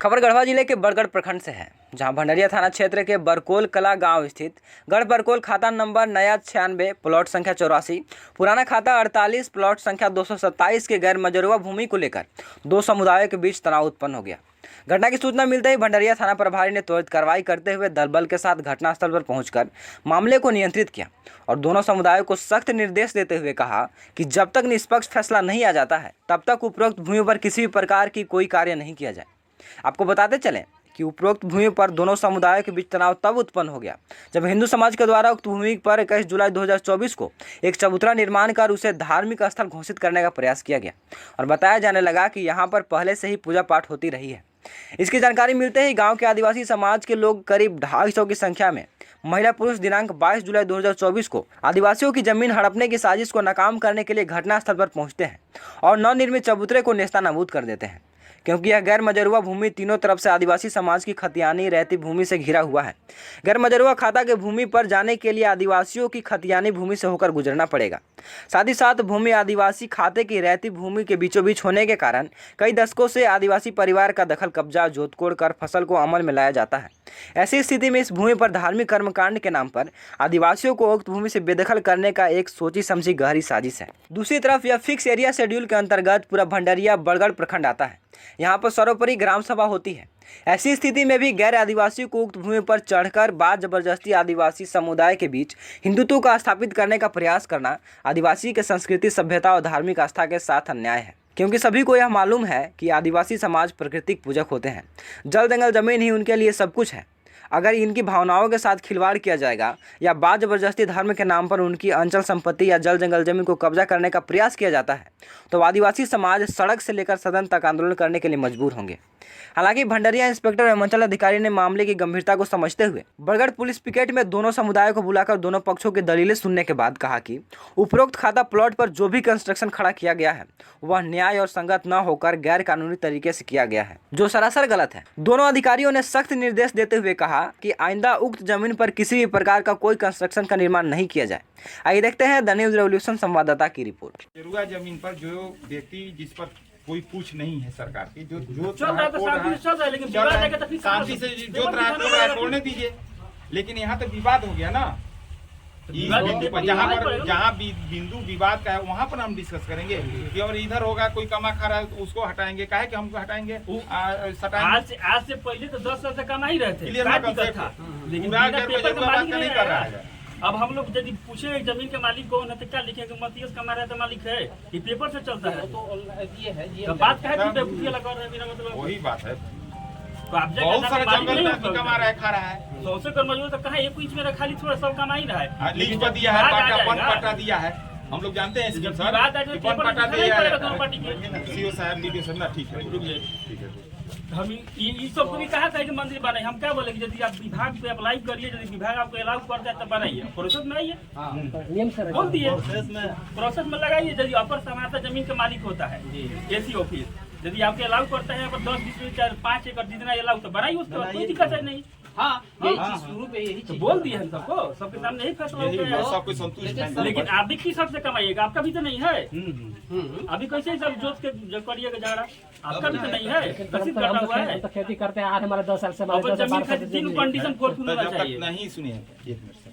खबर गढ़वा जिले के बरगढ़ प्रखंड से है, जहां भंडरिया थाना क्षेत्र के बरकोल कला गांव स्थित गढ़ बरकोल खाता नंबर नया 96 प्लॉट संख्या 84 पुराना खाता 48 प्लॉट संख्या 227 के गैर मजरूआ भूमि को लेकर दो समुदायों के बीच तनाव उत्पन्न हो गया। घटना की सूचना मिलते ही भंडरिया थाना प्रभारी ने त्वरित कार्रवाई करते हुए दलबल के साथ घटनास्थल पर पहुंचकर मामले को नियंत्रित किया और दोनों समुदायों को सख्त निर्देश देते हुए कहा कि जब तक निष्पक्ष फैसला नहीं आ जाता है तब तक उपरोक्त भूमि पर किसी भी प्रकार की कोई कार्य नहीं किया जाए। आपको बताते चलें कि उपरोक्त भूमि पर दोनों समुदायों के बीच तनाव तब उत्पन्न हो गया जब हिंदू समाज के द्वारा उक्त भूमि पर 21 जुलाई 2024 को एक चबूतरा निर्माण कर उसे धार्मिक स्थल घोषित करने का प्रयास किया गया और बताया जाने लगा कि यहां पर पहले से ही पूजा पाठ होती रही है। इसकी जानकारी मिलते ही गांव के आदिवासी समाज के लोग करीब 250 की संख्या में महिला पुरुष दिनांक 22 जुलाई 2024 को आदिवासियों की जमीन हड़पने की साजिश को नाकाम करने के लिए घटनास्थल पर पहुंचते हैं और नवनिर्मित चबूतरे को नेस्तनाबूद कर देते हैं, क्योंकि यह गैर मजरूआ भूमि तीनों तरफ से आदिवासी समाज की खतियानी रहती भूमि से घिरा हुआ है। गैर मजरूआ खाता के भूमि पर जाने के लिए आदिवासियों की खतियानी भूमि से होकर गुजरना पड़ेगा। साथ ही साथ भूमि आदिवासी खाते की रहती भूमि के बीचों बीच होने के कारण कई दशकों से आदिवासी परिवार का दखल कब्जा जोतकोड़ कर फसल को अमल में लाया जाता है। ऐसी स्थिति में इस भूमि पर धार्मिक कर्मकांड के नाम पर आदिवासियों को उक्त भूमि से बेदखल करने का एक सोची समझी गहरी साजिश है। दूसरी तरफ यह फिक्स एरिया शेड्यूल के अंतर्गत पूरा भंडरिया बरगढ़ प्रखंड आता है। यहाँ पर सर्वोपरि ग्राम सभा होती है। ऐसी स्थिति में भी गैर आदिवासियों को उक्त भूमि पर चढ़कर बाद जबरदस्ती आदिवासी समुदाय के बीच हिंदुत्व का स्थापित करने का प्रयास करना आदिवासी के संस्कृति, सभ्यता और धार्मिक आस्था के साथ अन्याय है, क्योंकि सभी को यह मालूम है कि आदिवासी समाज प्राकृतिक पूजक होते हैं। जल जंगल जमीन ही उनके लिए सब कुछ है। अगर इनकी भावनाओं के साथ खिलवाड़ किया जाएगा या बाद जबरदस्ती धर्म के नाम पर उनकी अंचल संपत्ति या जल जंगल जमीन को कब्जा करने का प्रयास किया जाता है तो आदिवासी समाज सड़क से लेकर सदन तक आंदोलन करने के लिए मजबूर होंगे। हालांकि भंडरिया इंस्पेक्टर एवं अंचल अधिकारी ने मामले की गंभीरता को समझते हुए बरगढ़ पुलिस पिकेट में दोनों समुदायों को बुलाकर दोनों पक्षों की दलीलें सुनने के बाद कहा कि उपरोक्त खाता प्लॉट पर जो भी कंस्ट्रक्शन खड़ा किया गया है वह न्याय और संगत न होकर गैर कानूनी तरीके से किया गया है, जो सरासर गलत है। दोनों अधिकारियों ने सख्त निर्देश देते हुए कहा कि आइंदा उक्त जमीन पर किसी भी प्रकार का कोई कंस्ट्रक्शन का निर्माण नहीं किया जाए। आइए देखते हैं द न्यूज रेवोल्यूशन संवाददाता की रिपोर्ट। जमीन पर जो व्यक्ति जिस पर कोई पूछ नहीं है सरकार की, जो शांति से जोत रहा है तोड़ने दीजिए, लेकिन यहाँ तो विवाद हो गया ना। जहाँ बिंदु विवाद का है वहाँ पर हम डिस्कस करेंगे कि और इधर होगा कोई कमा खा रहा है तो उसको हटाएंगे, काहे कि हमको हटाएंगे। आज से पहले तो 10 साल से कमा ही रहे थे, लेकिन बात नहीं कर रहा है। अब हम लोग यदि पूछे जमीन के मालिक कौन है तो क्या लिखेंगे? मतीस कमा रहा है तो मालिक है, ये पेपर से चलता है। तो बात क्या है, मतलब वही बात है। बहुत सारे जंगल में कमा रहा है, खा रहा है। सबसे कर मजबूर तो कहा एक इंच में खाली थोड़ा सब कमा ही रहा है। लीज पर दिया है, वन पट्टा दिया है, हम लोग जानते हैं। वन पट्टा दिया है सीओ साहब, डीडी साहब ना। ठीक है, हम इस सब को भी कहा था कि मंदिर बनाए। हम क्या बोले कि यदि आप विभाग पे अप्लाई करिए, यदि विभाग आपको अलाउ करता है तो बनाइए, प्रोसेस में आइए, बोल दिए प्रोसेस में लगाइए। यदि अपर समानता जमीन के मालिक होता है एसी ऑफिस, यदि आपके अलाउ करते हैं 10, 20, 5 एकड़ जितना अलाउ तो बनाइए, उसके बाद कोई दिक्कत है नहीं। शुरू पे यही तो बोल दिए हम सबको, सबके सामने यही फैसला हो गया, सबको संतुष्ट है। लेकिन आप भी किस हिसाब से कमाइएगा? आपका भी तो नहीं है। अभी कैसे सब जोत के करिएगा झगड़ा? आपका भी तो नहीं है, करता हुआ है। तो खेती करते हैं, आज हमारे 10 साल से तीन कंडीशन होना चाहिए। नहीं सुनिए,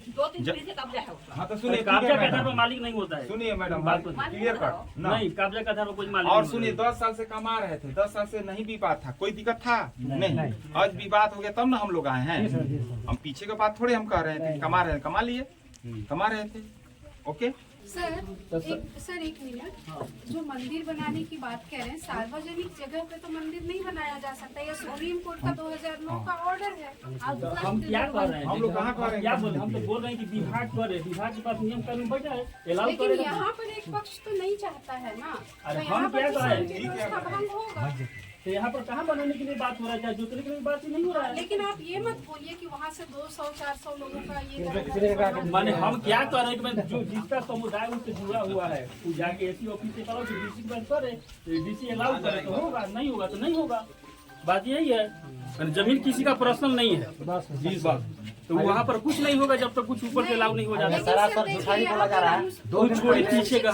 2-3 से कब्जा है। हाँ तो सुनिए, कब्जा के आधार पर मालिक नहीं होता है। सुनिए मैडम, बात क्लियर कर नहीं, कब्जा के आधार पर कोई मालिक। और सुनिए, 10 साल से कमा रहे थे, 10 साल से नहीं विवाद था, कोई दिक्कत था नहीं। आज विवाद हो गया तब ना हम लोग आए हैं। हम पीछे का बात थोड़े हम कह रहे थे। कमा रहे हैं, कमा लिए, कमा रहे थे। ओके सर, एक मिनट। जो मंदिर बनाने की बात कह रहे हैं, सार्वजनिक जगह पे तो मंदिर नहीं बनाया जा सकता। यह सुप्रीम कोर्ट का 2009 का ऑर्डर है। हम क्या कर रहे हैं? हम लोग कहाँ कर रहे हैं? हम तो बोल रहे हैं कि विभाग करे, विभाग के पास नियम कानून बैठा है, लेकिन यहाँ पर एक पक्ष तो नहीं चाहता है ना। अरे हम क्या कर रहे हैं? होगा तो यहाँ पर कहाँ बनाने के लिए बात हो रहा है, जोतने के लिए बात ही नहीं हो रहा है। लेकिन आप ये मत बोलिए कि वहाँ से 200-400 लोगों का ये माने हम क्या कर रहे हैं? जो जिसका समुदाय उससे जुड़ा हुआ है वो जाके एसी ऑफिस से करो, डीसी बंद करे, डीसी अलाउ करे तो होगा, नहीं होगा तो नहीं होगा। बात यही है, जमीन किसी का पर्सनल नहीं है जी बात, तो वहाँ पर कुछ नहीं होगा जब तक कुछ ऊपर से लागू नहीं हो जाता। पीछे का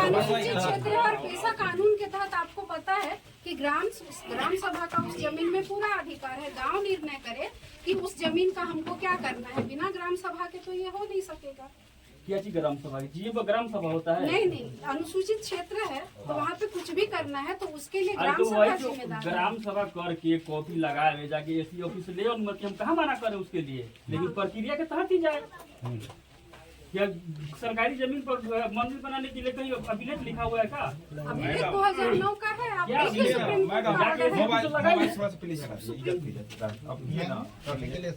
क्षेत्र और पेशा कानून के तहत आपको पता है कि ग्राम सभा का उस जमीन में पूरा अधिकार है। गांव निर्णय करे कि उस जमीन का हमको क्या करना है, बिना ग्राम सभा के तो ये हो नहीं सकेगा। क्या चीज ग्राम सभा की? जी वो ग्राम सभा होता है। नहीं, अनुसूचित क्षेत्र है तो वहाँ पे कुछ भी करना है तो उसके लिए अरे ग्राम तो सभा वही जो जिम्मेदार है। ग्राम सभा करके कॉपी लगाए जाके एसडी ऑफिस ले अनुमति, हम कहाँ मना करें उसके लिए, लेकिन प्रक्रिया के तहत ही जाए। क्या सरकारी जमीन पर मंदिर बनाने के लिए कहीं अभिलेख लिखा हुआ है क्या? अभिलेख 2009 का है। आप क्या देखिए सुप्रीम कोर्ट का जाके ऑर्डर है। मोबाइल लगाइए। थोड़ा सा प्लीज हटा दीजिए, इज्जत अब ये ना कर लीजिए।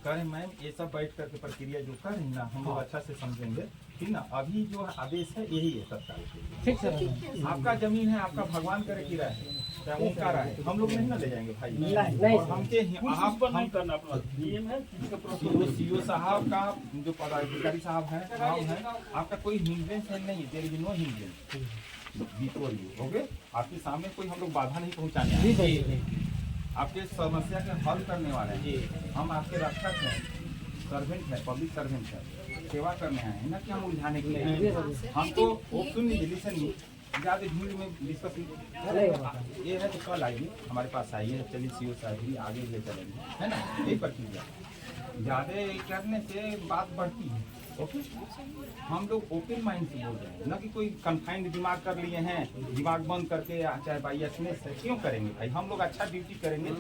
कह रहे मैम ये सब बैठ करके प्रक्रिया जो कर रही ना हम लोग अच्छा से समझेंगे, ठीक ना। अभी जो आदेश है यही है सरकार के, ठीक सर। आपका जमीन है, आपका भगवान करे की राय है, चाहे उनका राय है, हम लोग नहीं ना ले जाएंगे भाई। नहीं, और हमके आप पर नहीं करना अपना नियम है किसी का सीओ साहब का जो पदाधिकारी साहब है गाँव है, आपका कोई हिंड्रेंस है नहीं, there is no hindrance before you. Okay, आपके सामने कोई हम लोग बाधा नहीं पहुंचाने आए हैं। आपके समस्या के हल करने वाले हैं। हम आपके रक्षक हैं, सर्वेंट है, पब्लिक सर्वेंट है, सेवा करने आए हैं ना कि हम उलझाने के लिए। हमको सुन लीजिए, लिसन नहीं ज़्यादा भीड़ में डिस्कस ये है तो कल आइए हमारे पास आइए, चलिए सीओ साहब भी आगे ले चलेंगे, है ना। यही प्रक्रिया ज़्यादा करने से बात बढ़ती है। ओके, हम लोग ओपन माइंड से बोल रहे हैं, ना कि कोई कन्फाइंड दिमाग कर लिए हैं, दिमाग बंद करके चाहे बाई एस क्यों करेंगे भाई। हम लोग अच्छा ड्यूटी करेंगे।